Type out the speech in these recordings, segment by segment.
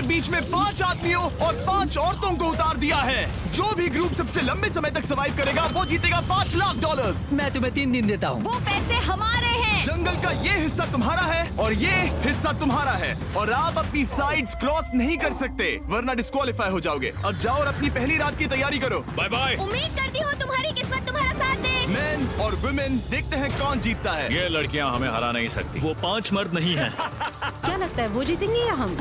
बीच में 5 आदमियों और 5 औरतों को उतार दिया है। जो भी ग्रुप सबसे लंबे समय तक सर्वाइव करेगा वो जीतेगा $5 लाख। मैं तुम्हें 3 दिन देता हूँ। वो पैसे हमारे हैं। जंगल का ये हिस्सा तुम्हारा है और ये हिस्सा तुम्हारा है और आप अपनी साइड्स क्रॉस नहीं कर सकते वरना डिस्क्वालीफाई हो जाओगे। अब जाओ और अपनी पहली रात की तैयारी करो। Bye bye. उम्मीद करती हूँ तुम्हारी किस्मत तुम्हारा साथ दे। मेन और वुमेन देखते हैं कौन जीतता है। ये लड़कियां हमें हरा नहीं सकती। वो 5 मर्द नहीं हैं। क्या लगता है वो जीतेंगे या हम?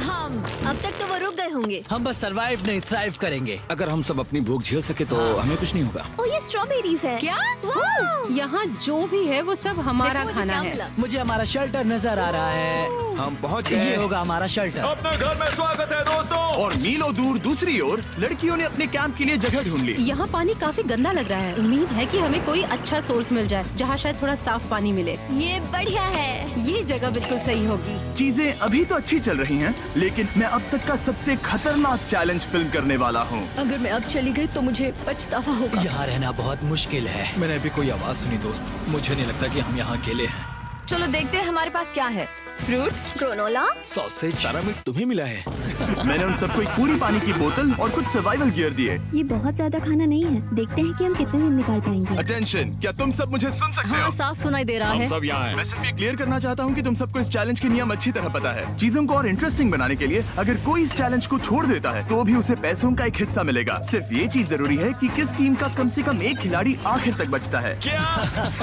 अब तक तो वो रुक गए होंगे। हम बस सरवाइव नहीं थ्राइव करेंगे। अगर हम सब अपनी भूख झेल सके तो हमें कुछ नहीं होगा। ओ ये स्ट्रॉबेरीज है। क्या? वाह! यहाँ जो भी है वो सब हमारा देखो मुझे खाना क्या है। मिला। मुझे हमारा शेल्टर नजर आ रहा है। हम पहुँच ये गए। होगा हमारा शेल्टर। अपने घर में स्वागत है दोस्तों। और मीलों दूर दूसरी ओर लड़कियों ने अपने कैंप के लिए जगह ढूंढ ली। यहाँ पानी काफी गंदा लग रहा है। उम्मीद है कि हमें कोई अच्छा सोर्स मिल जाए जहाँ शायद थोड़ा साफ पानी मिले। ये बढ़िया है। ये जगह बिल्कुल सही होगी। चीजें अभी तो अच्छी चल रही हैं, लेकिन मैं अब तक का सबसे खतरनाक चैलेंज फिल्म करने वाला हूँ। अगर मैं अब चली गई तो मुझे पछतावा होगा। यहाँ रहना बहुत मुश्किल है। मैंने अभी कोई आवाज सुनी दोस्त। मुझे नहीं लगता कि हम यहाँ अकेले हैं। चलो देखते हैं हमारे पास क्या है। Fruit, granola. सॉसेज सारा मीट तुम्हें मिला है। मैंने उन सबको एक पूरी पानी की बोतल और कुछ सर्वाइवल गियर दिए। ये बहुत ज्यादा खाना नहीं है। देखते हैं कि हम कितने दिन निकाल पाएंगे। अटेंशन, क्या तुम सब मुझे सुन सकते हो? साफ सुनाई दे रहा हम है। सब यहाँ मैं हैं। सिर्फ ये क्लियर करना चाहता हूँ कि तुम सबको इस चैलेंज के नियम अच्छी तरह पता है। चीजों को और इंटरेस्टिंग बनाने के लिए अगर कोई इस चैलेंज को छोड़ देता है तो भी उसे पैसों का एक हिस्सा मिलेगा। सिर्फ ये चीज जरूरी है कि किस टीम का कम से कम एक खिलाड़ी आखिर तक बचता है।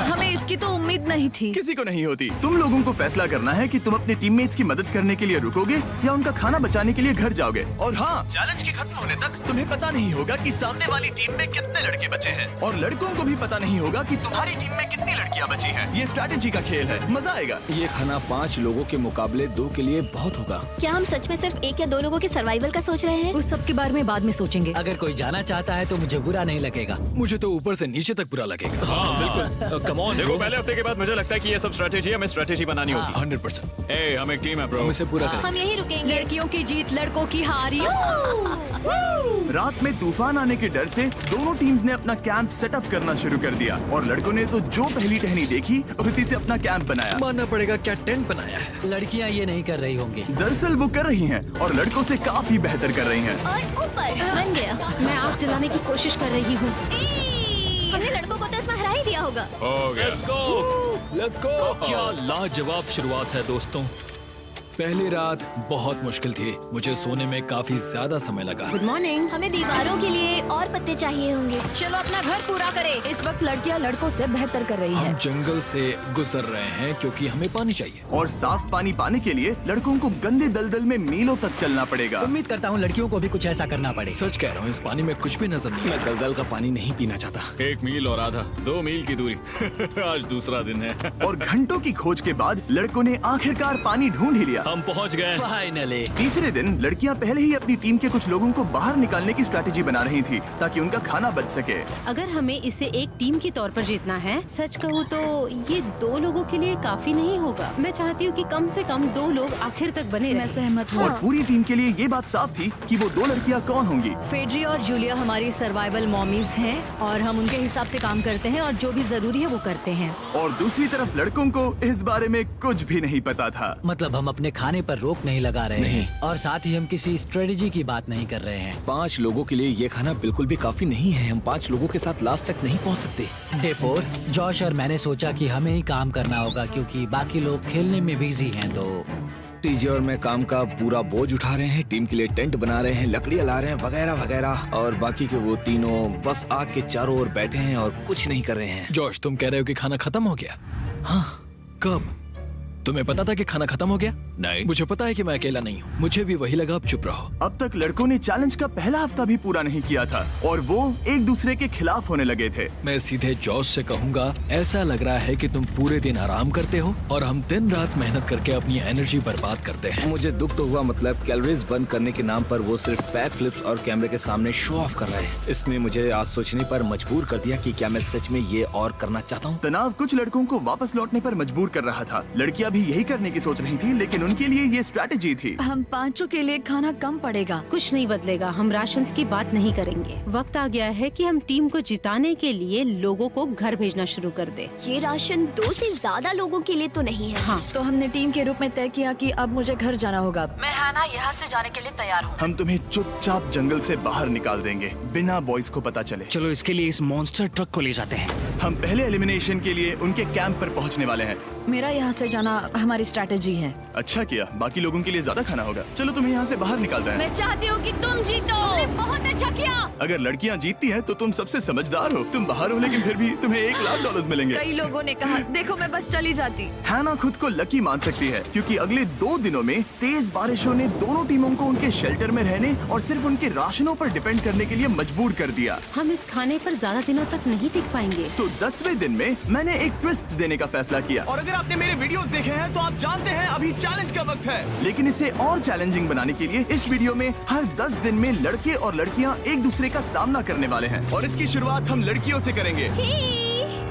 हमें इसकी तो उम्मीद नहीं थी। किसी को नहीं होती। तुम लोगों को फैसला करना है कि तुम अपने टीममेट्स की मदद करने के लिए रुकोगे या उनका खाना बचाने के लिए घर जाओगे। और हाँ, चैलेंज के खत्म होने तक तुम्हें पता नहीं होगा कि सामने वाली टीम में कितने लड़के बचे हैं और लड़कों को भी पता नहीं होगा कि तुम्हारी टीम में कितनी लड़कियां बची हैं। ये स्ट्रैटेजी का खेल है, मजा आएगा। ये खाना 5 लोगों के मुकाबले 2 के लिए बहुत होगा। क्या हम सच में सिर्फ 1 या 2 लोगों के सर्वाइवल का सोच रहे हैं? उस सब के बारे में बाद में सोचेंगे। अगर कोई जाना चाहता है तो मुझे बुरा नहीं लगेगा। मुझे तो ऊपर से नीचे तक बुरा लगेगा। हाँ बिल्कुल। Come on. देखो पहले हफ्ते के बाद मुझे लगता है कि ये सब स्ट्रेटेजी हमें स्ट्रेटेजी बनानी होगी। 100%। ए, हम एक टीम है ब्रो। हम इसे पूरा करेंगे। हम यही रुकेंगे। लड़कियों की जीत, लड़कों की हार। रात में तूफान आने के डर से दोनों टीम्स ने अपना कैंप सेटअप करना शुरू कर दिया और लड़कों ने तो जो पहली टहनी देखी उसी से अपना कैंप बनाया। मानना पड़ेगा क्या टेंट बनाया है। लड़कियाँ ये नहीं कर रही होंगी। दरअसल वो कर रही हैं और लड़कों से काफी बेहतर कर रही हैं। और ऊपर बन गया। मैं आग जलाने की कोशिश कर रही हूँ। हमने लड़कों को तो इसमें हरा ही दिया होगा। हो गया। Let's go. क्या लाजवाब शुरुआत है दोस्तों। पहली रात बहुत मुश्किल थी। मुझे सोने में काफी ज्यादा समय लगा। Good morning. हमें दीवारों के लिए और पत्ते चाहिए होंगे। चलो अपना घर पूरा करें। इस वक्त लड़कियां लड़कों से बेहतर कर रही हम है। जंगल से गुजर रहे हैं क्योंकि हमें पानी चाहिए। और साफ पानी पाने के लिए लड़कों को गंदे दलदल में मीलों तक चलना पड़ेगा। उम्मीद करता हूँ लड़कियों को भी कुछ ऐसा करना पड़े। सच कह रहा हूँ, इस पानी में कुछ भी नजर नहीं। मैं दलदल का पानी नहीं पीना चाहता। 1 मील और आधा, 2 मील की दूरी। आज दूसरा दिन है। और घंटों की खोज के बाद लड़कों ने आखिरकार पानी ढूंढ ही लिया। हम पहुँच गए। फाइनली। तीसरे दिन लड़कियां पहले ही अपनी टीम के कुछ लोगों को बाहर निकालने की स्ट्रैटेजी बना रही थी ताकि उनका खाना बच सके। अगर हमें इसे एक टीम के तौर पर जीतना है, सच कहूँ तो ये 2 लोगों के लिए काफी नहीं होगा। मैं चाहती हूँ कि कम से कम 2 लोग आखिर तक बने मैं रहें। सहमत हूँ। और पूरी टीम के लिए ये बात साफ थी कि वो 2 लड़कियां कौन होंगी। फेड्री और जूलिया हमारी सर्वाइवल मॉमीज हैं और हम उनके हिसाब से काम करते हैं और जो भी जरूरी है वो करते हैं। और दूसरी तरफ लड़कों को इस बारे में कुछ भी नहीं पता था। मतलब हम अपने खाने पर रोक नहीं लगा रहे हैं और साथ ही हम किसी स्ट्रेटेजी की बात नहीं कर रहे हैं। 5 लोगों के लिए ये खाना बिल्कुल भी काफी नहीं है। हम 5 लोगों के साथ लास्ट तक नहीं पहुंच सकते। डे 4 जॉश और मैंने सोचा कि हमें ही काम करना होगा क्योंकि बाकी लोग खेलने में बिजी हैं। तो टीजे और मैं काम का पूरा बोझ उठा रहे हैं। टीम के लिए टेंट बना रहे हैं, लकड़ियां ला रहे हैं, वगैरह वगैरह। और बाकी के वो तीनों बस आग के चारों ओर बैठे हैं और कुछ नहीं कर रहे हैं। जॉश, तुम कह रहे हो कि खाना खत्म हो गया? हाँ, कब? तुम्हें पता था कि खाना खत्म हो गया? नहीं, मुझे पता है कि मैं अकेला नहीं हूँ। मुझे भी वही लगा। अब चुप रहो। अब तक लड़कों ने चैलेंज का पहला हफ्ता भी पूरा नहीं किया था और वो एक दूसरे के खिलाफ होने लगे थे। मैं सीधे जॉश से कहूँगा, ऐसा लग रहा है कि तुम पूरे दिन आराम करते हो और हम दिन रात मेहनत करके अपनी एनर्जी बर्बाद करते हैं। मुझे दुख तो हुआ, मतलब कैलोरीज बर्न करने के नाम पर वो सिर्फ बैक फ्लिप्स और कैमरे के सामने शो ऑफ कर रहे हैं। इसने मुझे आज सोचने पर मजबूर कर दिया कि क्या मैं सच में ये और करना चाहता हूँ। तनाव कुछ लड़कों को वापस लौटने पर मजबूर कर रहा था। लड़कियां भी यही करने की सोच रही थी, लेकिन उनके लिए ये स्ट्रैटेजी थी। हम पांचों के लिए खाना कम पड़ेगा। कुछ नहीं बदलेगा, हम राशन की बात नहीं करेंगे। वक्त आ गया है कि हम टीम को जिताने के लिए लोगों को घर भेजना शुरू कर दे। ये राशन 2 से ज्यादा लोगों के लिए तो नहीं है। हाँ, तो हमने टीम के रूप में तय किया कि अब मुझे घर जाना होगा। मैं हैना यहाँ से जाने के लिए तैयार हूँ। हम तुम्हें चुपचाप जंगल से बाहर निकाल देंगे बिना बॉयज को पता चले। चलो इसके लिए इस मॉन्स्टर ट्रक को ले जाते हैं। हम पहले एलिमिनेशन के लिए उनके कैंप पर पहुंचने वाले हैं। मेरा यहाँ से जाना हमारी स्ट्रैटेजी है। अच्छा किया, बाकी लोगों के लिए ज्यादा खाना होगा। चलो तुम्हें यहाँ से बाहर निकालते हैं। मैं चाहती हूँ कि तुम जीतो। बहुत अच्छा किया। अगर लड़कियाँ जीतती हैं तो तुम सबसे समझदार हो। तुम बाहर हो लेकिन फिर भी तुम्हें $1,00,000 मिलेंगे। कई लोगों ने कहा देखो मैं बस चली जाती। हैना खुद को लकी मान सकती है क्योंकि अगले 2 दिनों में तेज बारिशों ने दोनों टीमों को उनके शेल्टर में रहने और सिर्फ उनके राशनों पर डिपेंड करने के लिए मजबूर कर दिया। हम इस खाने पर ज्यादा दिनों तक नहीं टिक पाएंगे। तो 10वें दिन में मैंने एक ट्विस्ट देने का फैसला किया। और अगर आपने मेरे वीडियोस देखे हैं तो आप जानते हैं अभी चैलेंज का वक्त है। लेकिन इसे और चैलेंजिंग बनाने के लिए इस वीडियो में हर 10 दिन में लड़के और लड़कियां एक दूसरे का सामना करने वाले हैं और इसकी शुरुआत हम लड़कियों से करेंगे।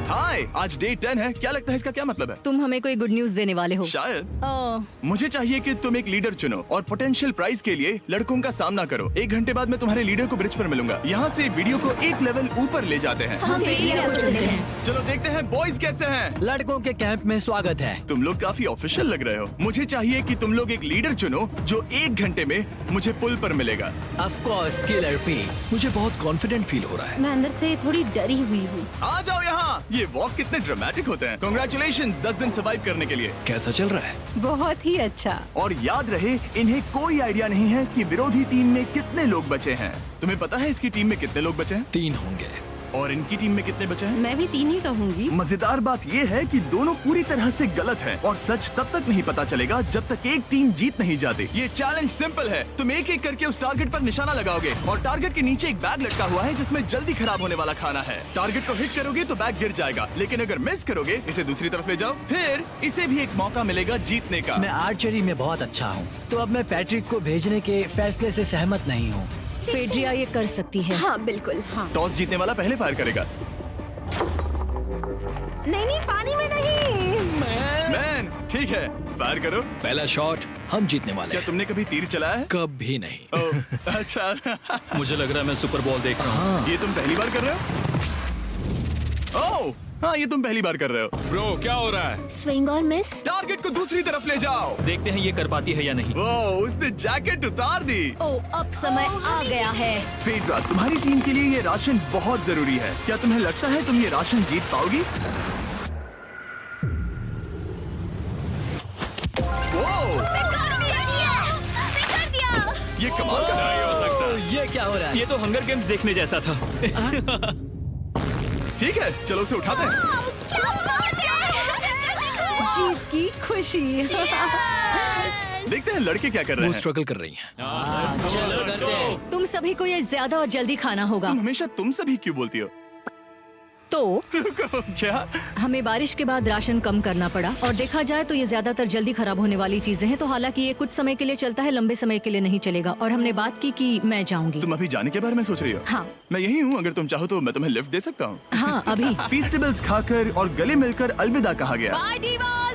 हाय, आज डे 10 है। क्या लगता है इसका क्या मतलब है? तुम हमें कोई गुड न्यूज देने वाले हो। शायद। मुझे चाहिए कि तुम एक लीडर चुनो और पोटेंशियल प्राइज के लिए लड़कों का सामना करो। 1 घंटे बाद मैं तुम्हारे लीडर को ब्रिज पर मिलूंगा। यहाँ से वीडियो को एक लेवल ऊपर ले जाते हैं। हम वीडियो को चुनते हैं। चलो देखते हैं बॉयज कैसे हैं। लड़कों के कैंप में स्वागत है। तुम लोग काफी ऑफिशियल लग रहे हो। मुझे चाहिए कि तुम लोग एक लीडर चुनो जो 1 घंटे में मुझे पुल पर मिलेगा। Of course killer P. मुझे बहुत कॉन्फिडेंट फील हो रहा है। मैं अंदर से थोड़ी डरी हुई हूँ। आ जाओ यहाँ। ये वॉक कितने ड्रामेटिक होते हैं। कांग्रेचुलेशंस 10 दिन सर्वाइव करने के लिए। कैसा चल रहा है? बहुत ही अच्छा। और याद रहे इन्हें कोई आइडिया नहीं है कि विरोधी टीम में कितने लोग बचे हैं। तुम्हें पता है इसकी टीम में कितने लोग बचे हैं? 3 होंगे। और इनकी टीम में कितने बचे हैं? मैं भी 3 ही कहूँगी। मजेदार बात ये है कि दोनों पूरी तरह से गलत हैं और सच तब तक नहीं पता चलेगा जब तक एक टीम जीत नहीं जाती। ये चैलेंज सिंपल है। तुम एक एक करके उस टारगेट पर निशाना लगाओगे और टारगेट के नीचे एक बैग लटका हुआ है जिसमें जल्दी खराब होने वाला खाना है। टारगेट को हिट करोगे तो बैग गिर जाएगा, लेकिन अगर मिस करोगे इसे दूसरी तरफ ले जाओ, फिर इसे भी एक मौका मिलेगा जीतने का। मैं आर्चरी में बहुत अच्छा हूँ, तो अब मैं पैट्रिक को भेजने के फैसले से सहमत नहीं हूँ। फेड्रिया ये कर सकती है। हाँ बिल्कुल। हाँ। टॉस जीतने वाला पहले फायर करेगा। नहीं, पानी में नहीं। मैन, ठीक है, फायर करो। पहला शॉट हम जीतने वाले क्या हैं। तुमने कभी तीर चलाया है? कभी नहीं। ओह, अच्छा। मुझे लग रहा है मैं सुपर बॉल देख रहा हूँ। ये तुम पहली बार कर रहे हो? ओह, हाँ ये तुम पहली बार कर रहे हो। ब्रो क्या हो रहा है? स्विंग और मिस। टारगेट को दूसरी तरफ ले जाओ। देखते हैं ये कर पाती है या नहीं। वो उसने जैकेट उतार दी। ओ अब समय आ गया है। फेड्रा, तुम्हारी टीम के लिए ये राशन बहुत जरूरी है। क्या तुम्हें लगता है तुम ये राशन जीत पाओगी? वो ये कमाल का नहीं हो सकता। ये क्या हो रहा है? ये तो हंगर गेम्स देखने जैसा था। ठीक है, चलो उसे उठाते हैं। जीत की खुशी। देखते हैं लड़के क्या कर रहे वो हैं। स्ट्रगल कर रही हैं। चलो करते हैं। तुम सभी को ये ज्यादा और जल्दी खाना होगा। तुम हमेशा तुम सभी क्यों बोलती हो? तो क्या? हमें बारिश के बाद राशन कम करना पड़ा और देखा जाए तो ये ज्यादातर जल्दी खराब होने वाली चीजें हैं। तो हालांकि ये कुछ समय के लिए चलता है, लंबे समय के लिए नहीं चलेगा। और हमने बात की कि मैं जाऊंगी। तुम अभी जाने के बारे में सोच रही हो? हाँ। मैं यही हूँ, अगर तुम चाहो तो मैं तुम्हें लिफ्ट दे सकता हूँ। हाँ अभी। फेस्टिवल्स खाकर और गले मिलकर अलविदा कहा गया।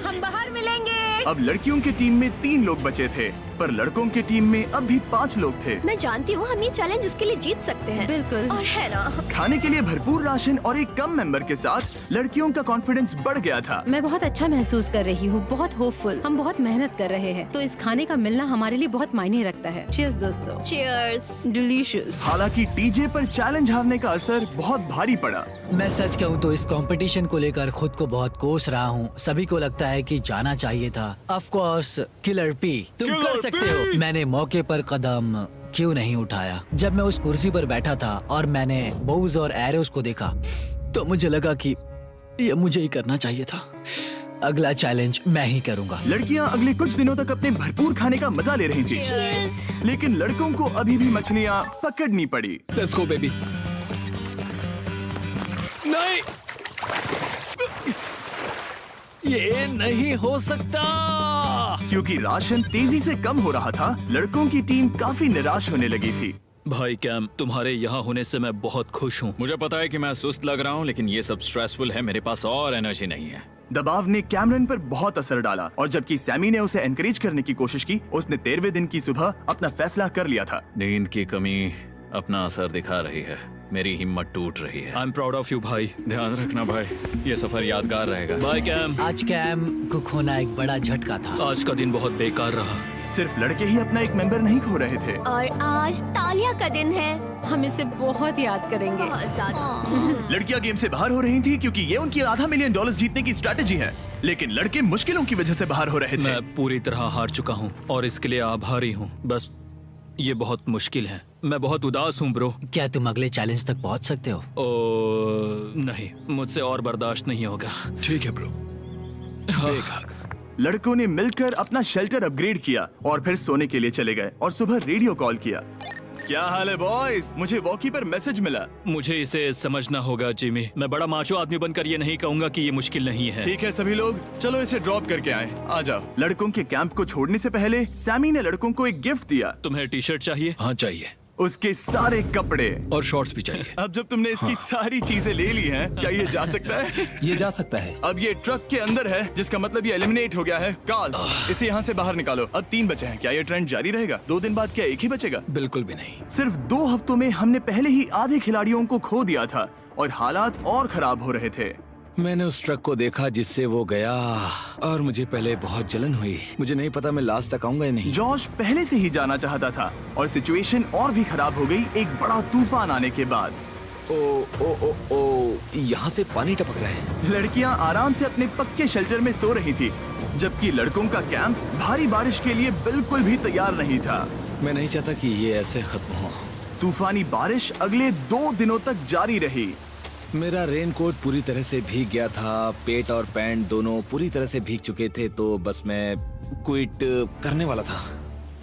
हम बाहर मिलेंगे। अब लड़कियों की टीम में 3 लोग बचे थे, पर लड़कों की टीम में अब भी 5 लोग थे। मैं जानती हूँ हम ये चैलेंज उसके लिए जीत सकते हैं। बिल्कुल। और है ना। खाने के लिए भरपूर राशन और एक कम मेंबर के साथ लड़कियों का कॉन्फिडेंस बढ़ गया था। मैं बहुत अच्छा महसूस कर रही हूँ, बहुत होपफुल। हम बहुत मेहनत कर रहे हैं, तो इस खाने का मिलना हमारे लिए बहुत मायने रखता है। चीयर्स दोस्तों। चीयर्स। डिलीशियस। हालांकि टीजे पर चैलेंज हारने का असर बहुत भारी पड़ा। मैं सच कहूँ तो इस कंपटीशन को लेकर खुद को बहुत कोस रहा हूँ। सभी को लगता है कि जाना चाहिए था। ऑफ कोर्स किलर पी, तुम कर सकते हो। मैंने मौके पर कदम क्यों नहीं उठाया? जब मैं उस कुर्सी पर बैठा था और मैंने बोव्स और एरोस को देखा तो मुझे लगा कि ये मुझे ही करना चाहिए था। अगला चैलेंज मैं ही करूंगा। लड़कियां अगले कुछ दिनों तक अपने भरपूर खाने का मजा ले रही थी, Cheers। लेकिन लड़कों को अभी भी मछलियां पकड़नी पड़ी। Let's go baby. नहीं, ये नहीं हो सकता। क्योंकि राशन तेजी से कम हो रहा था, लड़कों की टीम काफी निराश होने लगी थी। भाई कैम, तुम्हारे यहाँ होने से मैं बहुत खुश हूँ। मुझे पता है कि मैं सुस्त लग रहा हूँ, लेकिन ये सब स्ट्रेसफुल है। मेरे पास और एनर्जी नहीं है। दबाव ने कैमरन पर बहुत असर डाला और जबकि सैमी ने उसे एनकरेज करने की कोशिश की, उसने 13वें दिन की सुबह अपना फैसला कर लिया था। नींद की कमी अपना असर दिखा रही है, मेरी हिम्मत टूट रही है। I am proud of you भाई, ध्यान रखना भाई, ये सफर यादगार रहेगा। Bye cam. आज कैम को खोना एक बड़ा झटका था। आज का दिन बहुत बेकार रहा। सिर्फ लड़के ही अपना एक मेंबर नहीं खो रहे थे। और आज तालिया का दिन है। हम इसे बहुत याद करेंगे। बहुत ज्यादा। लड़कियां गेम से बाहर हो रही थी क्योंकि ये उनकी $500 मिलियन जीतने की स्ट्रैटेजी है, लेकिन लड़के मुश्किलों की वजह से बाहर हो रहे थे। मैं पूरी तरह हार चुका हूँ और इसके लिए आभारी हूँ। बस ये बहुत मुश्किल है, मैं बहुत उदास हूँ ब्रो। क्या तुम अगले चैलेंज तक पहुंच सकते हो? नहीं, मुझसे और बर्दाश्त नहीं होगा। ठीक है ब्रो। लड़कों ने मिलकर अपना शेल्टर अपग्रेड किया और फिर सोने के लिए चले गए और सुबह रेडियो कॉल किया। क्या हाल है बॉयज? मुझे वॉकी पर मैसेज मिला। मुझे इसे समझना होगा जिमी, मैं बड़ा माचो आदमी बनकर ये नहीं कहूंगा कि ये मुश्किल नहीं है। ठीक है सभी लोग, चलो इसे ड्रॉप करके आए। आ जाओ। लड़कों के कैंप को छोड़ने से पहले सैमी ने लड़कों को एक गिफ्ट दिया। तुम्हें टी शर्ट चाहिए? हाँ चाहिए, उसके सारे कपड़े। और शॉर्ट्स भी चाहिए। अब जब तुमने इसकी सारी चीजें ले ली हैं, क्या ये जा सकता है? ये जा सकता है। अब ये ट्रक के अंदर है, जिसका मतलब ये एलिमिनेट हो गया है। कार्ल, इसे यहाँ से बाहर निकालो। अब 3 बचे हैं। क्या ये ट्रेंड जारी रहेगा? 2 दिन बाद क्या एक ही बचेगा? बिल्कुल भी नहीं। सिर्फ 2 हफ्तों में हमने पहले ही आधे खिलाड़ियों को खो दिया था और हालात और खराब हो रहे थे। मैंने उस ट्रक को देखा जिससे वो गया और मुझे पहले बहुत जलन हुई। मुझे नहीं पता मैं लास्ट तक आऊंगा या नहीं। जॉश पहले से ही जाना चाहता था और सिचुएशन और भी खराब हो गई एक बड़ा तूफान आने के बाद। ओ, यहाँ से पानी टपक रहा है। लड़कियां आराम से अपने पक्के शेल्टर में सो रही थी, जबकि लड़कों का कैंप भारी बारिश के लिए बिल्कुल भी तैयार नहीं था। मैं नहीं चाहता कि ये ऐसे खत्म हो। तूफानी बारिश अगले 2 दिनों तक जारी रही। मेरा रेनकोट पूरी तरह से भीग गया था, पेट और पैंट दोनों पूरी तरह से भीग चुके थे, तो बस मैं क्विट करने वाला था।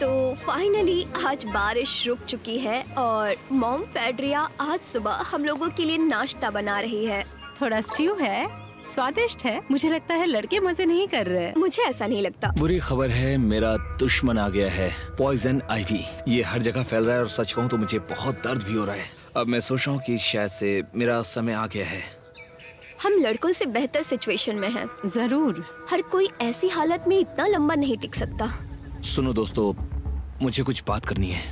तो फाइनली आज बारिश रुक चुकी है और मॉम फेड्रिया आज सुबह हम लोगों के लिए नाश्ता बना रही है। थोड़ा स्ट्यू है, स्वादिष्ट है। मुझे लगता है लड़के मजे नहीं कर रहे। मुझे ऐसा नहीं लगता। बुरी खबर है, मेरा दुश्मन आ गया है, पॉइजन आइवी। ये हर जगह फैल रहा है और सच कहूँ तो मुझे बहुत दर्द भी हो रहा है। अब मैं सोच रहा हूँ कि शायद से मेरा समय आ गया है। हम लड़कों से बेहतर सिचुएशन में हैं। जरूर। हर कोई ऐसी हालत में इतना लंबा नहीं टिक सकता। सुनो दोस्तों, मुझे कुछ बात करनी है।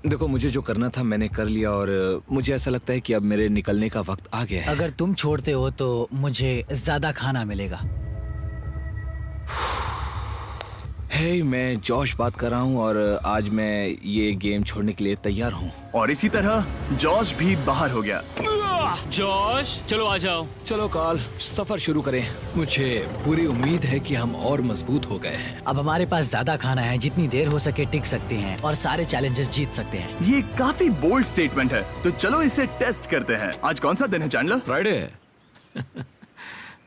देखो, मुझे जो करना था मैंने कर लिया और मुझे ऐसा लगता है कि अब मेरे निकलने का वक्त आ गया है। अगर तुम छोड़ते हो तो मुझे ज्यादा खाना मिलेगा। हे, मैं जॉश बात कर रहा हूँ और आज मैं ये गेम छोड़ने के लिए तैयार हूँ। और इसी तरह जॉश भी बाहर हो गया। जॉश, चलो आ जाओ। चलो कार्ल, सफर शुरू करें। मुझे पूरी उम्मीद है कि हम और मजबूत हो गए हैं। अब हमारे पास ज्यादा खाना है, जितनी देर हो सके टिक सकते हैं और सारे चैलेंजेस जीत सकते हैं। ये काफी बोल्ड स्टेटमेंट है, तो चलो इसे टेस्ट करते हैं। आज कौन सा दिन है चैंडलर? फ्राइडे।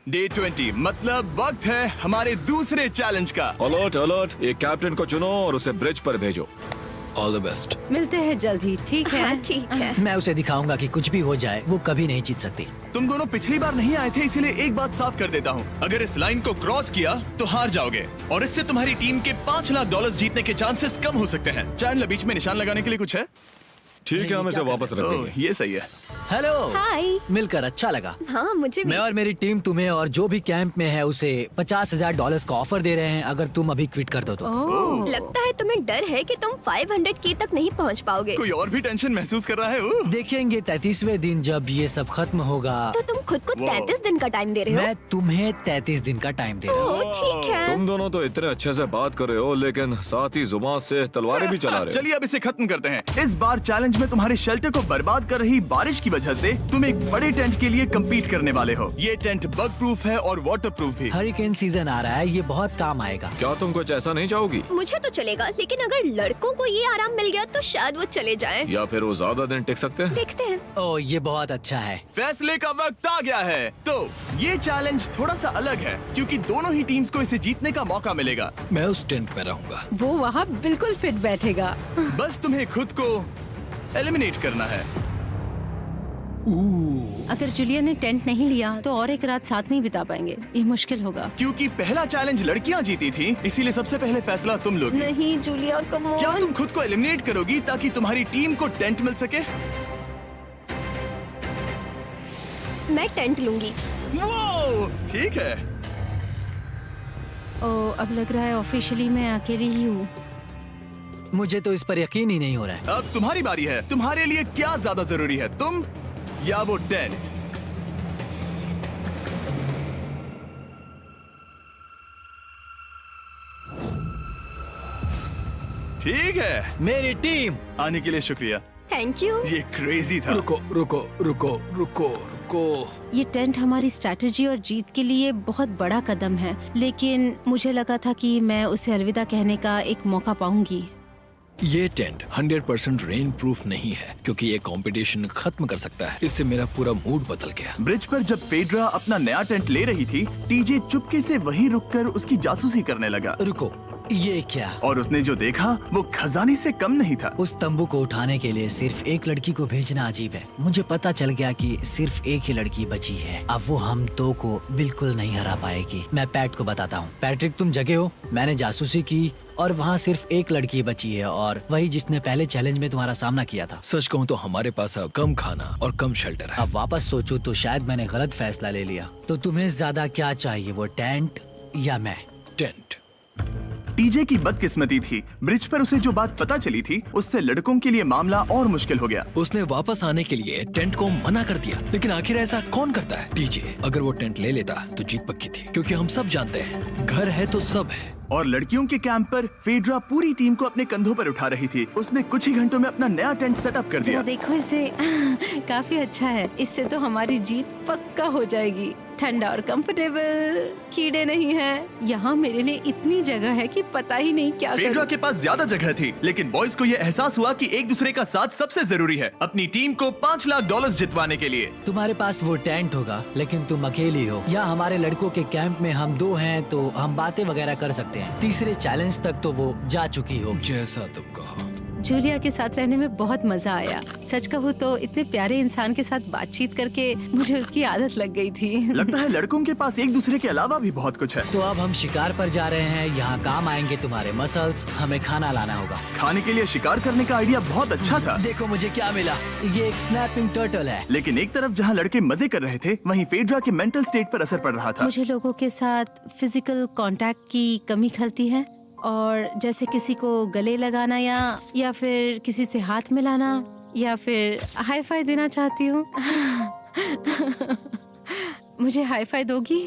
डे 20, मतलब वक्त है हमारे दूसरे चैलेंज का। अलर्ट अलर्ट, एक कैप्टन को चुनो और उसे ब्रिज पर भेजो। All the best. मिलते हैं जल्द ही, ठीक है? हाँ, ठीक है। मैं उसे दिखाऊंगा कि कुछ भी हो जाए वो कभी नहीं जीत सकती। तुम दोनों पिछली बार नहीं आए थे, इसीलिए एक बात साफ कर देता हूँ। अगर इस लाइन को क्रॉस किया तो हार जाओगे और इससे तुम्हारी टीम के $5 लाख जीतने के चांसेस कम हो सकते हैं। चैंडलर, बीच में निशान लगाने के लिए कुछ है? ठीक है, हम इसे वापस रख देंगे। ये सही है। हेलो। हाय। मिलकर अच्छा लगा। हाँ, मुझे भी। मैं और मेरी टीम तुम्हें और जो भी कैंप में है उसे $50,000 का ऑफर दे रहे हैं अगर तुम अभी क्विट कर दो तो। लगता है तुम्हें डर है कि तुम 500K तक नहीं पहुंच पाओगे। कोई और भी टेंशन महसूस कर रहा है? देखेंगे 33वें दिन जब ये सब खत्म होगा। तो तुम खुद को 33 दिन का टाइम दे रहे हो? मैं तुम्हें 33 दिन का टाइम दे रहा हूँ। ओह, ठीक है। तुम दोनों तो इतने अच्छे से बात कर रहे हो, लेकिन साथ ही जुबान से तलवारें भी चला रहे हो। चलिए अब इसे खत्म करते हैं। इस बार चैलेंज में तुम्हारे शेल्टर को बर्बाद कर रही बारिश की वजह से तुम एक बड़े टेंट के लिए कम्पीट करने वाले हो। ये टेंट बग प्रूफ है और वाटर प्रूफ भी। हरिकेन सीजन आ रहा है, ये बहुत काम आएगा। क्या तुम कुछ ऐसा नहीं चाहोगी? मुझे तो चलेगा, लेकिन अगर लड़कों को ये आराम मिल गया तो शायद वो चले जाएं। या फिर वो ज्यादा दिन टिक सकते हैं? देखते हैं। ओह, ये बहुत अच्छा है। फैसले का वक्त आ गया है। तो ये चैलेंज थोड़ा सा अलग है क्योंकि दोनों ही टीम्स को इसे जीतने का मौका मिलेगा। मैं उस टेंट में रहूंगा। वो वहाँ बिल्कुल फिट बैठेगा। बस तुम्हें खुद को एलिमिनेट करना है। अगर जूलिया ने टेंट नहीं लिया तो और एक रात साथ नहीं बिता पाएंगे। ये मुश्किल होगा। क्योंकि पहला चैलेंज लड़कियां जीती थी, इसीलिए सबसे पहले फैसला तुम लोगी। नहीं जूलिया, कम ऑन। क्या तुम खुद को एलिमिनेट करोगी ताकि तुम्हारी टीम को टेंट मिल सके? मैं टेंट लूंगी। वो ठीक है। ओ, अब लग रहा है ऑफिशियली मैं अकेली ही हूँ। मुझे तो इस पर यकीन ही नहीं हो रहा है। अब तुम्हारी बारी है। तुम्हारे लिए क्या ज्यादा जरूरी है, तुम या वो टेंट? ठीक है, मेरी टीम। आने के लिए शुक्रिया। Thank you. ये क्रेजी था। रुको रुको रुको रुको रुको। ये टेंट हमारी स्ट्रैटेजी और जीत के लिए बहुत बड़ा कदम है, लेकिन मुझे लगा था कि मैं उसे अलविदा कहने का एक मौका पाऊंगी। ये टेंट 100% रेन प्रूफ नहीं है, क्योंकि ये कंपटीशन खत्म कर सकता है। इससे मेरा पूरा मूड बदल गया। ब्रिज पर जब फेड्रा अपना नया टेंट ले रही थी, टीजे चुपके से वहीं रुककर उसकी जासूसी करने लगा। रुको, ये क्या? और उसने जो देखा वो खजाने से कम नहीं था। उस तंबू को उठाने के लिए सिर्फ एक लड़की को भेजना अजीब है। मुझे पता चल गया कि सिर्फ एक ही लड़की बची है। अब वो हम दो को बिल्कुल नहीं हरा पाएगी। मैं पैट को बताता हूँ। पैट्रिक, तुम जगे हो? मैंने जासूसी की और वहाँ सिर्फ एक लड़की बची है, और वही जिसने पहले चैलेंज में तुम्हारा सामना किया था। सच कहूँ तो हमारे पास अब कम खाना और कम शेल्टर है। अब वापस सोचूं तो शायद मैंने गलत फैसला ले लिया। तो तुम्हें ज्यादा क्या चाहिए, वो टेंट या मैं? टेंट। टीजे की बदकिस्मती थी, ब्रिज पर उसे जो बात पता चली थी उससे लड़कों के लिए मामला और मुश्किल हो गया। उसने वापस आने के लिए टेंट को मना कर दिया, लेकिन आखिर ऐसा कौन करता है? टीजे अगर वो टेंट ले लेता तो जीत पक्की थी, क्योंकि हम सब जानते हैं घर है तो सब है। और लड़कियों के कैंप पर फेड्रा पूरी टीम को अपने कंधों पर उठा रही थी। उसने कुछ ही घंटों में अपना नया टेंट सेटअप कर दिया। जरा देखो इसे। काफी अच्छा है। इससे तो हमारी जीत पक्का हो जाएगी। ठंडा और कंफर्टेबल, कीड़े नहीं हैं। यहाँ मेरे लिए इतनी जगह है कि पता ही नहीं क्या फेड्रा करूं। के पास ज्यादा जगह थी, लेकिन बॉयज को यह एहसास हुआ कि एक दूसरे का साथ सबसे जरूरी है अपनी टीम को $5 लाख जितवाने के लिए। तुम्हारे पास वो टेंट होगा, लेकिन तुम अकेली हो। या हमारे लड़कों के कैंप में हम दो हैं तो हम बातें वगैरह कर सकते हैं। तीसरे चैलेंज तक तो वो जा चुकी हो। जैसा तुम कहो। जूलिया के साथ रहने में बहुत मजा आया। सच कहूँ तो इतने प्यारे इंसान के साथ बातचीत करके मुझे उसकी आदत लग गई थी। लगता है लड़कों के पास एक दूसरे के अलावा भी बहुत कुछ है। तो अब हम शिकार पर जा रहे हैं। यहाँ काम आएंगे तुम्हारे मसल्स। हमें खाना लाना होगा। खाने के लिए शिकार करने का आइडिया बहुत अच्छा था। देखो मुझे क्या मिला। ये एक स्नैपिंग टर्टल है। लेकिन एक तरफ जहाँ लड़के मजे कर रहे थे, वहीं फेड्रा के मेंटल स्टेट पर असर पड़ रहा था। मुझे लोगों के साथ फिजिकल कांटेक्ट की कमी खलती है, और जैसे किसी को गले लगाना या फिर किसी से हाथ मिलाना या फिर हाई फाई देना चाहती हूँ। मुझे हाई फाई दोगी?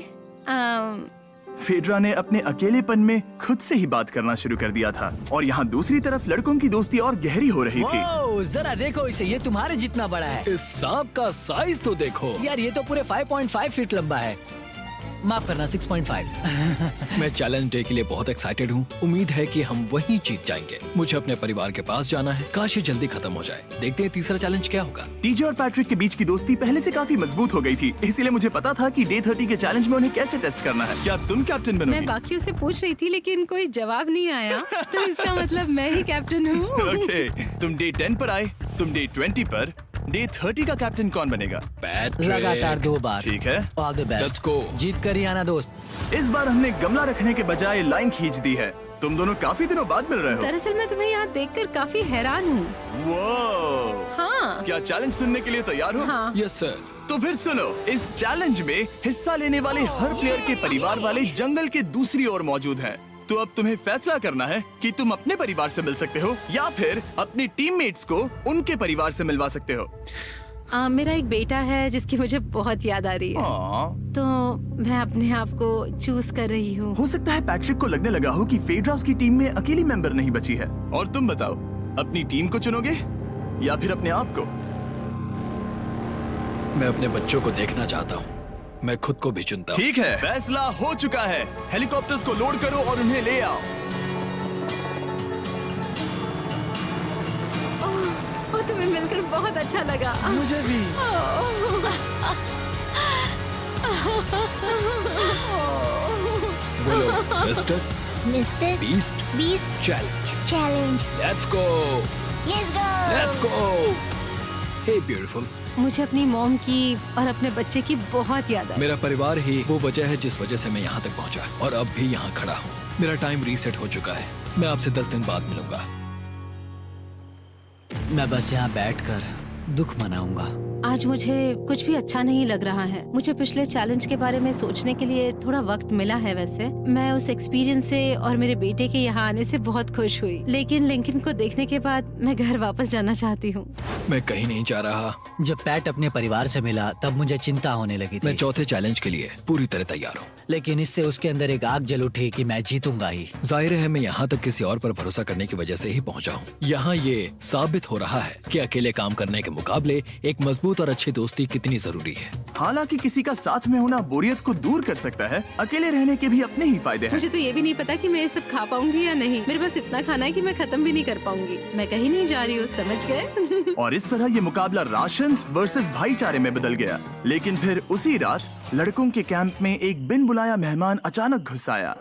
फेड्रा ने अपने अकेलेपन में खुद से ही बात करना शुरू कर दिया था, और यहाँ दूसरी तरफ लड़कों की दोस्ती और गहरी हो रही थी। वाओ, जरा देखो इसे, ये तुम्हारे जितना बड़ा है। इस सांप का साइज तो देखो यार, ये तो पूरे 5.5 फीट लंबा है। माफ करना, 6.5। मैं चैलेंज डे के लिए बहुत एक्साइटेड हूँ। उम्मीद है कि हम वहीं जीत जाएंगे। मुझे अपने परिवार के पास जाना है। काश ये जल्दी खत्म हो जाए। देखते हैं तीसरा चैलेंज क्या होगा। टीजे और पैट्रिक के बीच की दोस्ती पहले से काफी मजबूत हो गई थी, इसलिए मुझे पता था कि डे 30 के चैलेंज में उन्हें कैसे टेस्ट करना है। क्या तुम कैप्टन मैं बनोगी? बाकियों से पूछ रही थी, लेकिन कोई जवाब नहीं आया। तो इसका मतलब मैं ही कैप्टन हूँ। ओके, तुम डे 10 पर आए, तुम डे 20 पर। डे 30 का कैप्टन कौन बनेगा? पैट्रिक। लगातार 2 बार। ठीक है, all the best. Let's go। जीत कर ही आना दोस्त। इस बार हमने गमला रखने के बजाय लाइन खींच दी है। तुम दोनों काफी दिनों बाद मिल रहे हो। दरअसल मैं तुम्हें यहाँ देखकर काफी हैरान हूँ। वो हाँ क्या चैलेंज सुनने के लिए तैयार हो? हाँ। Yes sir. तो फिर सुनो, इस चैलेंज में हिस्सा लेने वाले हर प्लेयर के परिवार वाले जंगल के दूसरी ओर मौजूद हैं। तो अब तुम्हें फैसला करना है कि तुम अपने परिवार से मिल सकते हो या फिर अपने टीममेट्स को उनके परिवार से मिलवा सकते हो। मेरा एक बेटा है जिसकी मुझे बहुत याद आ रही है, तो मैं अपने आप को चूज कर रही हूँ। हो सकता है पैट्रिक को लगने लगा हो कि फेड्रा उसकी टीम में अकेली मेंबर नहीं बची है। और तुम बताओ, अपनी टीम को चुनोगे या फिर अपने आप को? मैं अपने बच्चों को देखना चाहता हूँ। मैं खुद को भी चुनता हूँ। ठीक है, फैसला हो चुका है। हेलीकॉप्टर्स को लोड करो और उन्हें ले आओ। और तुम्हें मिलकर बहुत अच्छा लगा। मुझे भी। बोलो mister mister beast challenge. Challenge. Let's go. Let's go. Hey beautiful. मुझे अपनी मॉम की और अपने बच्चे की बहुत याद आई। मेरा परिवार ही वो वजह है जिस वजह से मैं यहाँ तक पहुँचा, और अब भी यहाँ खड़ा हूँ। मेरा टाइम रीसेट हो चुका है। मैं आपसे 10 दिन बाद मिलूंगा। मैं बस यहाँ बैठकर दुख मनाऊंगा। आज मुझे कुछ भी अच्छा नहीं लग रहा है। मुझे पिछले चैलेंज के बारे में सोचने के लिए थोड़ा वक्त मिला है। वैसे मैं उस एक्सपीरियंस से और मेरे बेटे के यहाँ आने से बहुत खुश हुई, लेकिन लिंकन को देखने के बाद मैं घर वापस जाना चाहती हूँ। मैं कहीं नहीं जा रहा। जब पैट अपने परिवार से मिला तब मुझे चिंता होने लगी मैं थी, चौथे चैलेंज के लिए पूरी तरह तैयार हूँ। लेकिन इससे उसके अंदर एक आग जल उठी कि मैं जीतूंगा ही। जाहिर है मैं यहाँ तक किसी और पर भरोसा करने की वजह से ही पहुँचा हूँ। यहाँ ये साबित हो रहा है कि अकेले काम करने के मुकाबले एक मजबूत और अच्छी दोस्ती कितनी जरूरी है। हालांकि किसी का साथ में होना बोरियत को दूर कर सकता है, अकेले रहने के भी अपने ही फायदे हैं। मुझे तो ये भी नहीं पता कि मैं ये सब खा पाऊंगी या नहीं। मेरे पास इतना खाना है कि मैं खत्म भी नहीं कर पाऊंगी। मैं कहीं नहीं जा रही हूँ, समझ गए? और इस तरह ये मुकाबला राशंस वर्सेस भाईचारे में बदल गया। लेकिन फिर उसी रात लड़कों के कैंप में एक बिन बुलाया मेहमान अचानक घुस आया।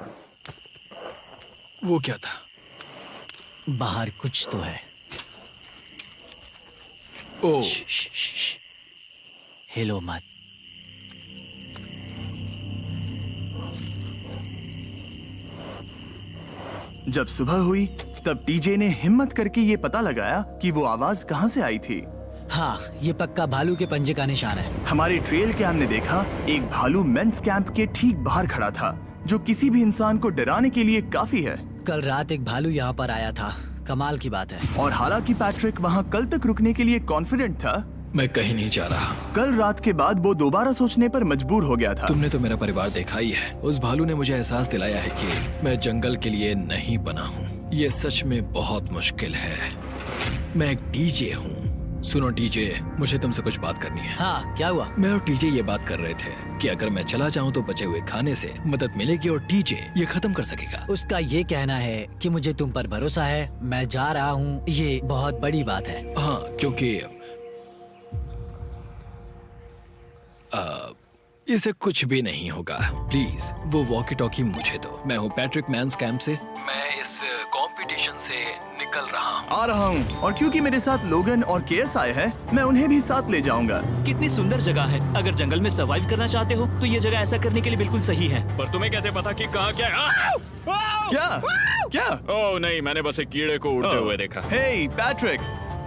वो क्या था? बाहर कुछ तो है। ओ, हिलो मत। जब सुबह हुई तब टीजे ने हिम्मत करके ये पता लगाया कि वो आवाज कहाँ से आई थी। हाँ, ये पक्का भालू के पंजे का निशान है। हमारे ट्रेल कैम ने देखा एक भालू मेंस कैंप के ठीक बाहर खड़ा था, जो किसी भी इंसान को डराने के लिए काफी है। कल रात एक भालू यहाँ पर आया था, कमाल की बात है। और हालांकि पैट्रिक वहाँ कल तक रुकने के लिए कॉन्फिडेंट था, मैं कहीं नहीं जा रहा। कल रात के बाद वो दोबारा सोचने पर मजबूर हो गया था। तुमने तो मेरा परिवार देखा ही है। उस भालू ने मुझे एहसास दिलाया है कि मैं जंगल के लिए नहीं बना हूँ। ये सच में बहुत मुश्किल है। मैं एक डीजे हूँ। सुनो टीजे, मुझे तुमसे कुछ बात करनी है। हाँ, क्या हुआ? मैं और टीजे ये बात कर रहे थे कि अगर मैं चला जाऊँ तो बचे हुए खाने से मदद मिलेगी और टीजे ये खत्म कर सकेगा। उसका ये कहना है कि मुझे तुम पर भरोसा है, मैं जा रहा हूँ। ये बहुत बड़ी बात है। हाँ, क्योंकि इसे कुछ भी नहीं होगा। प्लीज वो वॉकी टॉकी मुझे दो। मैं हूँ पैट्रिक मैंस कैंप से। मैं इस कंपटीशन से निकल रहा हूँ। आ रहा हूँ, और क्योंकि मेरे साथ लोगन और केएस आए हैं, मैं उन्हें भी साथ ले जाऊंगा। कितनी सुंदर जगह है। अगर जंगल में सरवाइव करना चाहते हो तो ये जगह ऐसा करने के लिए बिल्कुल सही है। पर तुम्हें कैसे पता कि कहाँ क्या क्या क्या? ओह नहीं, मैंने बस एक कीड़े को उड़ते हुए देखा। हे पैट्रिक,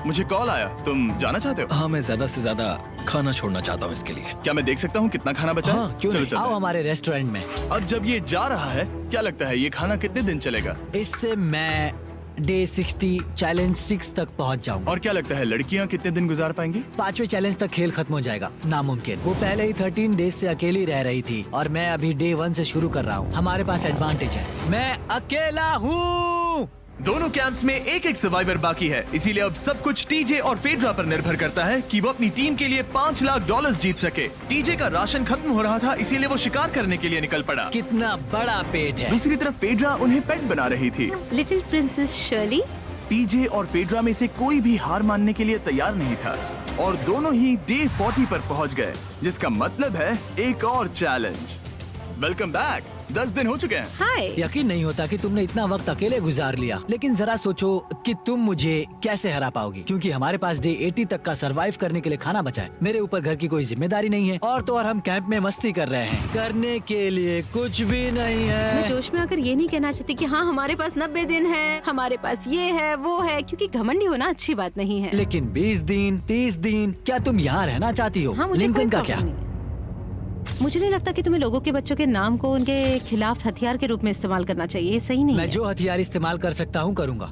मुझे कॉल आया, तुम जाना चाहते हो? हाँ, मैं ज्यादा से ज्यादा खाना छोड़ना चाहता हूँ इसके लिए। क्या मैं देख सकता हूँ कितना खाना बचा है? हाँ, क्यों चलो नहीं? चलते आओ हैं। हमारे रेस्टोरेंट में। अब जब ये जा रहा है, क्या लगता है ये खाना कितने दिन चलेगा? इससे मैं डे 60 चैलेंज 6 तक पहुंच जाऊंगा। और क्या लगता है लड़कियाँ कितने दिन गुजार पाएंगी? 5वें चैलेंज तक खेल खत्म हो जाएगा। नामुमकिन। वो पहले ही 13 डेज से अकेली रह रही थी और मैं अभी डे 1 से शुरू कर रहा हूँ। हमारे पास एडवांटेज है, मैं अकेला हूँ। दोनों कैंप्स में एक एक सर्वाइवर बाकी है, इसीलिए अब सब कुछ टीजे और फेड्रा पर निर्भर करता है कि वो अपनी टीम के लिए $5 लाख जीत सके। टीजे का राशन खत्म हो रहा था, इसीलिए वो शिकार करने के लिए निकल पड़ा। कितना बड़ा पेट है। दूसरी तरफ फेड्रा उन्हें पेट बना रही थी। Little princess Shirley. टीजे और फेड्रा में से कोई भी हार मानने के लिए तैयार नहीं था, और दोनों ही डे 40 पर पहुंच गए, जिसका मतलब है एक और चैलेंज। Welcome back. 10 दिन हो चुके हैं। हाय। यकीन नहीं होता कि तुमने इतना वक्त अकेले गुजार लिया, लेकिन जरा सोचो कि तुम मुझे कैसे हरा पाओगी, क्योंकि हमारे पास डे 80 तक का सरवाइव करने के लिए खाना बचा है। मेरे ऊपर घर की कोई जिम्मेदारी नहीं है, और तो और हम कैंप में मस्ती कर रहे हैं। करने के लिए कुछ भी नहीं मैं है। जोश में आकर ये नहीं कहना चाहती कि हाँ हमारे पास 90 दिन है, हमारे पास ये है वो है, क्योंकि घमंडी होना अच्छी बात नहीं है। लेकिन 20 दिन 30 दिन, क्या तुम यहाँ रहना चाहती हो? हाँ, मुझे लिंकन कोई का प्रॉब्लम क्या? नहीं है। मुझे नहीं लगता कि तुम्हें लोगों के बच्चों के नाम को उनके खिलाफ हथियार के रूप में इस्तेमाल करना चाहिए। ये सही नहीं मैं है। जो हथियार इस्तेमाल कर सकता हूँ करूँगा।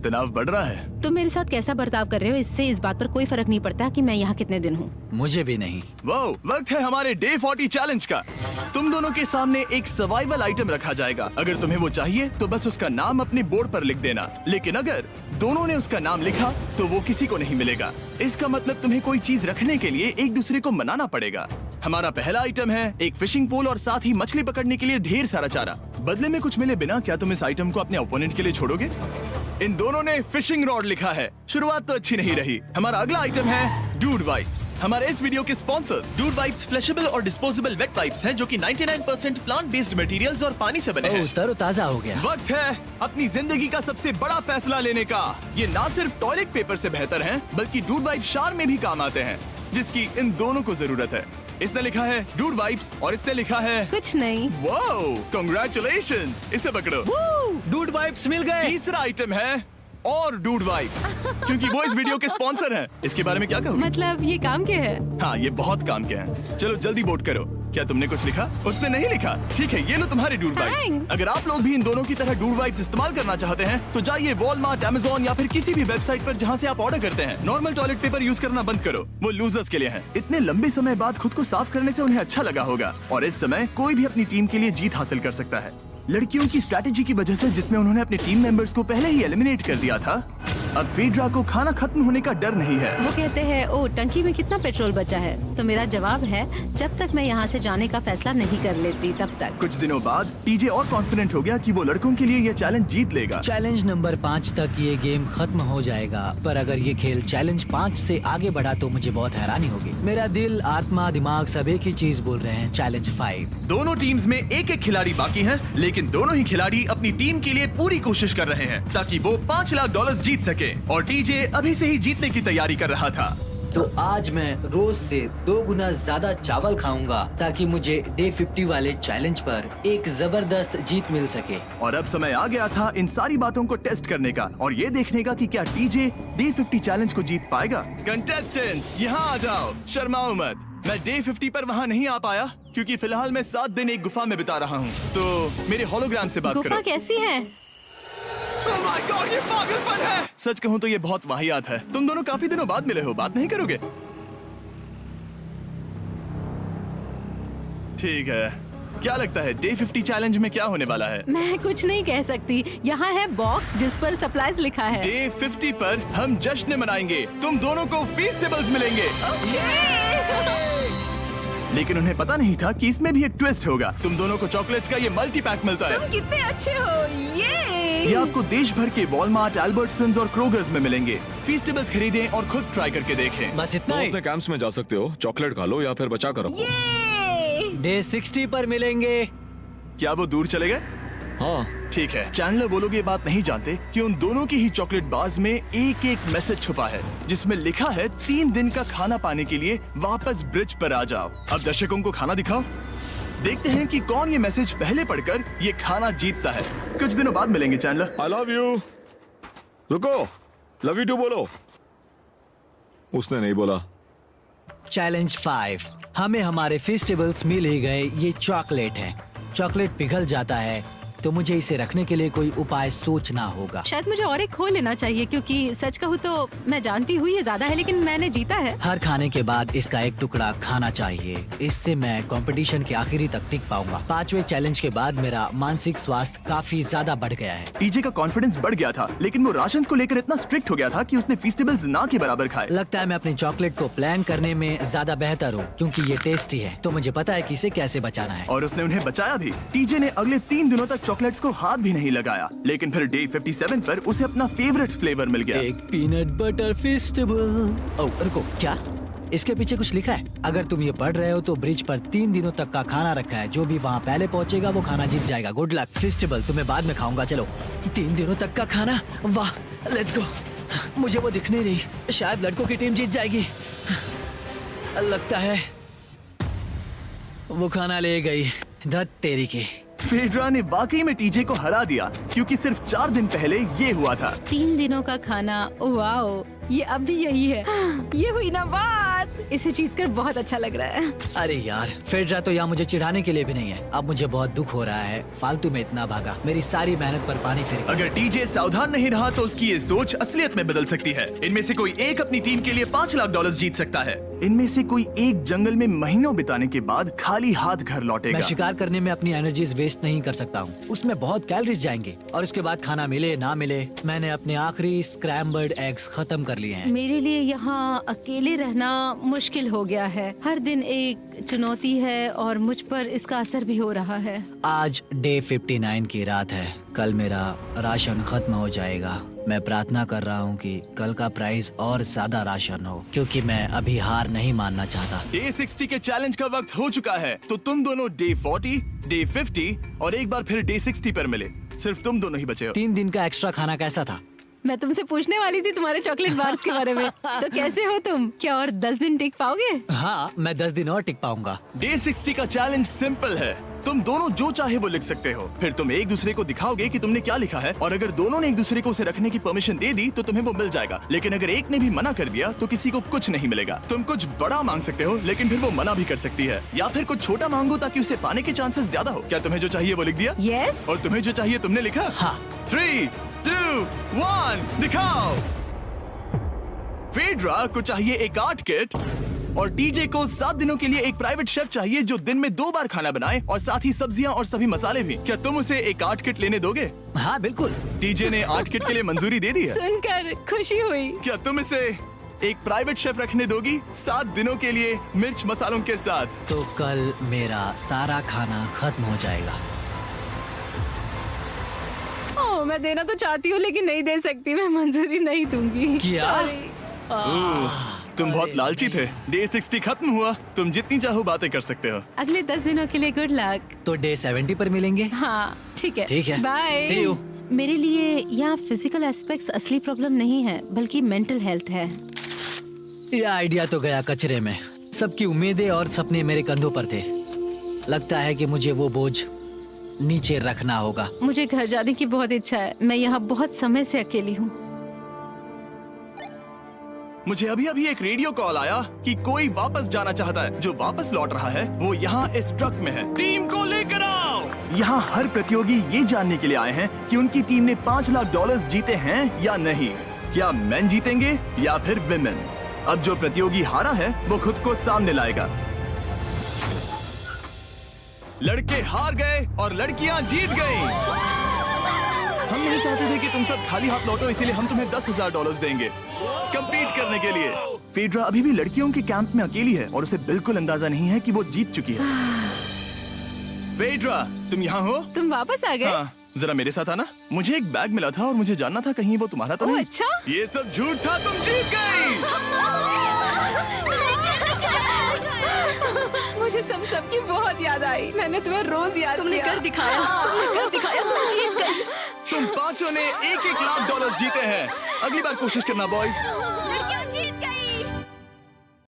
तनाव बढ़ रहा है। तुम मेरे साथ कैसा बर्ताव कर रहे हो, इससे इस बात पर कोई फर्क नहीं पड़ता कि मैं यहाँ कितने दिन हूँ। मुझे भी नहीं। वो वक्त है हमारे डे 40 चैलेंज का। तुम दोनों के सामने एक सर्वाइवल आइटम रखा जाएगा। अगर तुम्हें वो चाहिए तो बस उसका नाम अपने बोर्ड पर लिख देना, लेकिन अगर दोनों ने उसका नाम लिखा तो वो किसी को नहीं मिलेगा। इसका मतलब तुम्हें कोई चीज रखने के लिए एक दूसरे को मनाना पड़ेगा। हमारा पहला आइटम है एक फिशिंग पोल और साथ ही मछली पकड़ने के लिए ढेर सारा चारा। बदले में कुछ मिले बिना क्या तुम इस आइटम को अपने ओपोनेंट के लिए छोड़ोगे? इन दोनों ने फिशिंग रॉड लिखा है। शुरुआत तो अच्छी नहीं रही। हमारा अगला आइटम है डूड वाइप्स। हमारे इस वीडियो के स्पॉन्सर्स डूड वाइप्स फ्लैशेबल और डिस्पोजेबल वेट वाइप्स हैं, जो कि 99% प्लांट बेस्ड मटेरियल्स और पानी से बने हैं। ओह, तरोताजा हो गया। वक्त है अपनी जिंदगी का सबसे बड़ा फैसला लेने का। ये ना सिर्फ टॉयलेट पेपर से बेहतर हैं, बल्कि डूड वाइप शार में भी काम आते हैं, जिसकी इन दोनों को जरूरत है। इसने लिखा है डूड वाइप्स और इसने लिखा है कुछ नहीं। Wow, congratulations. इसे पकड़ो। डूड वाइप्स मिल गए। तीसरा आइटम है और डूड वाइब्स, क्योंकि वो इस वीडियो के स्पॉन्सर हैं। इसके बारे में क्या कहूँ? मतलब ये काम क्या है? हाँ, ये बहुत काम के हैं। चलो जल्दी वोट करो। क्या तुमने कुछ लिखा? उसने नहीं लिखा। ठीक है, ये लो तुम्हारे डूड वाइब्स। Thanks. अगर आप लोग भी इन दोनों की तरह डूड वाइब्स इस्तेमाल करना चाहते हैं तो जाइए वॉलमार्ट, अमेज़न या फिर किसी भी वेबसाइट पर जहाँ से आप ऑर्डर करते हैं। नॉर्मल टॉयलेट पेपर यूज करना बंद करो, वो लूजर्स के लिए है। इतने लंबे समय बाद खुद को साफ करने से उन्हें अच्छा लगा होगा, और इस समय कोई भी अपनी टीम के लिए जीत हासिल कर सकता है। लड़कियों की स्ट्रैटेजी की वजह से, जिसमें उन्होंने अपने टीम मेंबर्स को पहले ही एलिमिनेट कर दिया था, अब फेड्रा को खाना खत्म होने का डर नहीं है। वो कहते हैं ओ टंकी में कितना पेट्रोल बचा है, तो मेरा जवाब है जब तक मैं यहाँ से जाने का फैसला नहीं कर लेती तब तक। कुछ दिनों बाद टीजे और कॉन्फिडेंट हो गया कि वो लड़कों के लिए ये चैलेंज जीत लेगा। चैलेंज नंबर 5 तक ये गेम खत्म हो जाएगा, पर अगर ये खेल चैलेंज 5 से आगे बढ़ा तो मुझे बहुत हैरानी होगी। मेरा दिल, आत्मा, दिमाग सब एक ही चीज बोल रहे हैं, चैलेंज 5। दोनों टीम्स में एक एक खिलाड़ी बाकी हैं, लेकिन दोनों ही खिलाड़ी अपनी टीम के लिए पूरी कोशिश कर रहे हैं ताकि वो $5 लाख जीत सके, और टीजे अभी से ही जीतने की तैयारी कर रहा था। तो आज मैं रोज से 2 गुना ज्यादा चावल खाऊंगा ताकि मुझे डे 50 वाले चैलेंज पर एक जबरदस्त जीत मिल सके। और अब समय आ गया था इन सारी बातों को टेस्ट करने का और ये देखने का कि क्या टीजे डे 50 चैलेंज को जीत पाएगा। कंटेस्टेंट्स यहाँ आ जाओ, शर्माओ मत। मैं डे 50 पर वहाँ नहीं आ पाया क्योंकि फिलहाल मैं 7 दिन एक गुफा में बिता रहा हूँ, तो मेरे होलोग्राम से बात करो। गुफा कैसी है? Oh my God, ये पागलपन है। सच कहूँ तो ये बहुत वाहियात है। तुम दोनों काफी दिनों बाद मिले हो, बात नहीं करोगे? ठीक है, क्या लगता है डे 50 चैलेंज में क्या होने वाला है? मैं कुछ नहीं कह सकती। यहाँ है बॉक्स जिस पर सप्लाईज लिखा है। डे 50 पर हम जश्न मनाएंगे, तुम दोनों को फीस्टेबल्स मिलेंगे। लेकिन उन्हें पता नहीं था कि इसमें भी एक ट्विस्ट होगा। तुम दोनों को चॉकलेट्स का ये मल्टी पैक मिलता है। तुम कितने अच्छे हो। ये आपको देश भर के वॉलमार्ट, अल्बर्टसन्स और क्रोगर्स में मिलेंगे। फीस्टेबल्स खरीदें और खुद ट्राई करके देखें। बस इतना तुम ही। अपने कैंप्स में जा सकते हो, चॉकलेट खा लो या फिर बचा कर रखो। डे 60 पर मिलेंगे। क्या वो दूर चले गए? हाँ, ठीक है। चैंडलर वो लोग ये बात नहीं जानते कि उन दोनों की ही चॉकलेट बार्स में एक एक मैसेज छुपा है जिसमें लिखा है 3 दिन का खाना पाने के लिए वापस ब्रिज पर आ जाओ। अब दर्शकों को खाना दिखाओ, देखते हैं कि कौन ये मैसेज पहले पढ़कर ये खाना जीतता है। कुछ दिनों बाद मिलेंगे चैंडलर। I love you. रुको, लव यू टू बोलो। उसने नहीं बोला। चैलेंज 5। हमें हमारे फेस्टिवल्स मिल ही गए। ये चॉकलेट है। चॉकलेट पिघल जाता है तो मुझे इसे रखने के लिए कोई उपाय सोचना होगा। शायद मुझे और एक खो लेना चाहिए क्योंकि सच कहूँ तो मैं जानती हूँ ये ज्यादा है, लेकिन मैंने जीता है। हर खाने के बाद इसका एक टुकड़ा खाना चाहिए, इससे मैं कंपटीशन के आखिरी तक टिक पाऊंगा। 5वें चैलेंज के बाद मेरा मानसिक स्वास्थ्य काफी ज्यादा बढ़ गया है। टीजे का कॉन्फिडेंस बढ़ गया था, लेकिन वो राशन को लेकर इतना स्ट्रिक्ट हो गया था कि उसने फीस्टेबल्स ना के बराबर खाए। लगता है मैं अपनी चॉकलेट को प्लान करने में ज्यादा बेहतर हूँ क्योंकि ये टेस्टी है, तो मुझे पता है कि इसे कैसे बचाना है। और उसने उन्हें बचाया भी। टीजे ने अगले 3 दिनों तक चॉकलेट्स को हाथ भी नहीं लगाया, लेकिन फिर डे 57 पर उसे अपना फेवरेट फ्लेवर मिल गया। एक पीनट बटर फेस्टिवल। ओह रुको, क्या इसके पीछे कुछ लिखा है? अगर तुम ये पढ़ रहे हो तो ब्रिज पर 3 दिनों तक का खाना रखा है। जो भी वहाँ पहले पहुँचेगा वो खाना जीत जाएगा। Good luck. फेस्टिवल तुम्हें बाद में खाऊंगा। चलो, 3 दिनों तक का खाना, वाह, लेट्स गो। मुझे वो दिख नहीं रही, शायद लड़कों की टीम जीत जाएगी। लगता है वो खाना ले गई। धत तेरी की। फेड्रा ने वाकई में टीजे को हरा दिया क्योंकि सिर्फ 4 दिन पहले ये हुआ था। 3 दिनों का खाना, वाओ, ये अब भी यही है। ये हुई ना बात। इसे जीतकर बहुत अच्छा लग रहा है। अरे यार, फेड्रा तो यहाँ मुझे चिढ़ाने के लिए भी नहीं है। अब मुझे बहुत दुख हो रहा है, फालतू में इतना भागा, मेरी सारी मेहनत पर पानी फिर गया। अगर टीजे सावधान नहीं रहा तो उसकी ये सोच असलियत में बदल सकती है। इनमें से कोई एक अपनी टीम के लिए $5 लाख जीत सकता है। इनमें से कोई एक जंगल में महीनों बिताने के बाद खाली हाथ घर लौटेगा। मैं शिकार करने में अपनी एनर्जीज वेस्ट नहीं कर सकता हूँ, उसमें बहुत कैलोरीज जाएंगे और उसके बाद खाना मिले ना मिले। मैंने अपने आखिरी स्क्रैम्बल्ड एग्स खत्म कर लिए हैं। मेरे लिए यहाँ अकेले रहना मुश्किल हो गया है। हर दिन एक चुनौती है और मुझ पर इसका असर भी हो रहा है। आज डे 59 की रात है। कल मेरा राशन खत्म हो जाएगा। मैं प्रार्थना कर रहा हूँ कि कल का प्राइस और ज्यादा राशन हो क्योंकि मैं अभी हार नहीं मानना चाहता। डे 60 के चैलेंज का वक्त हो चुका है, तो तुम दोनों डे 40, डे 50 और एक बार फिर डे 60 पर मिले। सिर्फ तुम दोनों ही बचे हो। 3 दिन का एक्स्ट्रा खाना कैसा था? मैं तुमसे पूछने वाली थी तुम्हारे चॉकलेट बार्स के बारे में। तो कैसे हो तुम? क्या और 10 दिन टिक पाओगे? हाँ, मैं 10 दिन और टिक पाऊंगा। डे 60 का चैलेंज सिंपल है। तुम दोनों जो चाहे वो लिख सकते हो, फिर तुम एक दूसरे को दिखाओगे कि तुमने क्या लिखा है, और अगर दोनों ने एक दूसरे को उसे रखने की परमिशन दे दी तो तुम्हें वो मिल जाएगा। लेकिन अगर एक ने भी मना कर दिया तो किसी को कुछ नहीं मिलेगा। तुम कुछ बड़ा मांग सकते हो, लेकिन फिर वो मना भी कर सकती है, या फिर कुछ छोटा मांगो ताकि उसे पाने के चांसेस ज्यादा हो। क्या तुम्हें जो चाहिए वो लिख दिया? यस। और तुम्हें जो चाहिए तुमने लिखा? हाँ। 3, 2, 1 दिखाओ। फेड्रा को चाहिए एक आर्ट किट, और टीजे को 7 दिनों के लिए एक प्राइवेट शेफ चाहिए जो दिन में 2 बार खाना बनाए, और साथ ही सब्जियां और सभी मसाले भी। क्या तुम उसे एक आर्ट किट लेने दोगे? हाँ बिल्कुल। टीजे ने आर्ट किट के लिए मंजूरी दे दी है। सुनकर खुशी हुई। क्या तुम इसे एक प्राइवेट शेफ रखने दोगी 7 दिनों के लिए मिर्च मसालों के साथ? तो कल मेरा सारा खाना खत्म हो जाएगा। ओह, मैं देना तो चाहती हूँ लेकिन नहीं दे सकती, मैं मंजूरी नहीं दूंगी। क्या? Sorry। तुम बहुत लालची थे। डे 60 खत्म हुआ, तुम जितनी चाहो बातें कर सकते हो। अगले 10 दिनों के लिए गुड लक। तो डे 70 पर मिलेंगे। हाँ ठीक है। ठीक है। बाय। See you। मेरे लिए यहाँ फिजिकल एस्पेक्ट्स असली प्रॉब्लम नहीं है, बल्कि मेंटल हेल्थ है। यह आइडिया तो गया कचरे में। सबकी उम्मीदें और सपने मेरे कंधों पर थे। लगता है कि मुझे वो बोझ नीचे रखना होगा। मुझे घर जाने की बहुत इच्छा है। मैं यहाँ बहुत समय से अकेली हूँ। मुझे अभी अभी एक रेडियो कॉल आया कि कोई वापस जाना चाहता है। जो वापस लौट रहा है वो यहाँ इस ट्रक में है। टीम को लेकर आओ। यहाँ हर प्रतियोगी ये जानने के लिए आए हैं कि उनकी टीम ने $5 लाख जीते हैं या नहीं। क्या मेन जीतेंगे या फिर विमेन? अब जो प्रतियोगी हारा है वो खुद को सामने लाएगा। लड़के हार गए और लड़कियां जीत गईं। हम नहीं चाहते थे कि तुम सब खाली हाथ लौटो, इसीलिए हम तुम्हें $10,000 देंगे कंपीट करने के लिए। फेड्रा अभी भी लड़कियों के कैंप में अकेली है और उसे बिल्कुल अंदाजा नहीं है कि वो जीत चुकी है। फेड्रा, तुम यहाँ हो? तुम वापस आ गए? हाँ, जरा मेरे साथ आना। मुझे एक बैग मिला था और मुझे जानना था कहीं वो तुम्हारा तो ओह, नहीं। अच्छा? ये सब झूठ था, तुम जीत गई। मुझे सबकी बहुत याद आई। मैंने तुम्हें रोज याद तुमने किया। कर दिखाया, तुमने कर दिखाया, तुम जीत गई। तुम पांचों ने $1-1 लाख जीते हैं। अगली बार कोशिश करना बॉयज।